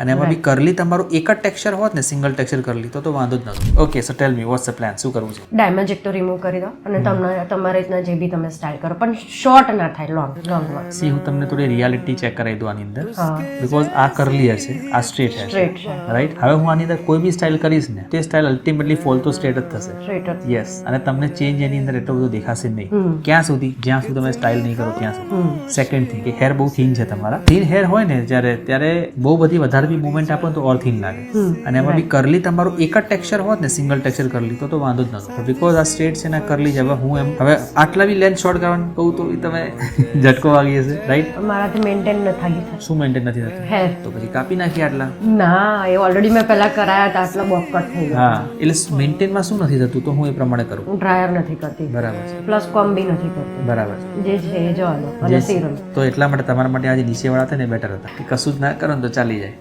અને એમાં બી કરલી તમારું એક જ ટેક્સચર હોત ને સિંગલ ટેક્સચર કરલી તો વાંધો જ નહોતો. Okay so tell me what's the plan, શું કરવું છે? ડેમેજ એક તો રિમૂવ કરી દો અને તમારે રીતના જે બી તમે સ્ટાઇલ કરો પણ શોર્ટ ના થાય, લોંગમાં. સી હું તમને થોડી રિયાલિટી ચેક કરાવી દઉં આની અંદર. હા, બીકોઝ આ કરલી હશે, આ સ્ટ્રેટ હશે, સ્ટ્રેટ છે, રાઈટ? હવે હું આની અંદર કોઈ બી સ્ટાઇલ કરીશ ને તે સ્ટાઇલ અલ્ટિમેટલી ફોલ તો સ્ટ્રેટ જ થશે. સ્ટ્રેટ જ. યસ, અને તમને ચેન્જ એની અંદર એટલો બધો દેખાશે નહીં. ક્યાં સુધી? જ્યાં સુધી તમે સ્ટાઇલ નહીં કરો ત્યાં સુધી. સેકન્ડ થિંગ કે હેર બહુ થીન છે તમારા. થીન હેર હોય ને ત્યારે બહુ બધી વધારે બી મુવમેન્ટ આપો તો ઓર થીન લાગે. અને એમાં બી કરલી તમારું એક જ ટેક્સચર હોત ને સિંગલ ટેક્સચર કરલી તો વાંધો જ નહોતો. બીકોઝ આ સ્ટ્રેટ છે ને કરલી છે. હવે આટલા બી લેન્થ શોર્ટ કરવાનું કહું તો તમે ઝટકો વાગી હશે, રાઈટ? મારાથી મેન્ટેન નથી થતું. શું મેન્ટેન નથી થતું? હેર તો પછી કાપી નાખીએ આટલા. ના, એ ઓલરેડી મેં પહેલા કરાયા હતા, આટલા બોબ કટ થઈ ગયા. હા, એટલે મેન્ટેનમાં શું નથી થતું તો હું એ પ્રમાણે કરું. હું ડ્રાયર નથી કરતી, બરાબર છે, પ્લસ કોમ બી નથી કરતી. બરાબર છે. જે છે એ જવાનું અને સિરમ. તો એટલા માટે તમારા માટે આજે નીચેવાળા હતા ને બેટર હતા કે કશું જ ના કરો ને તો ચાલી જાય.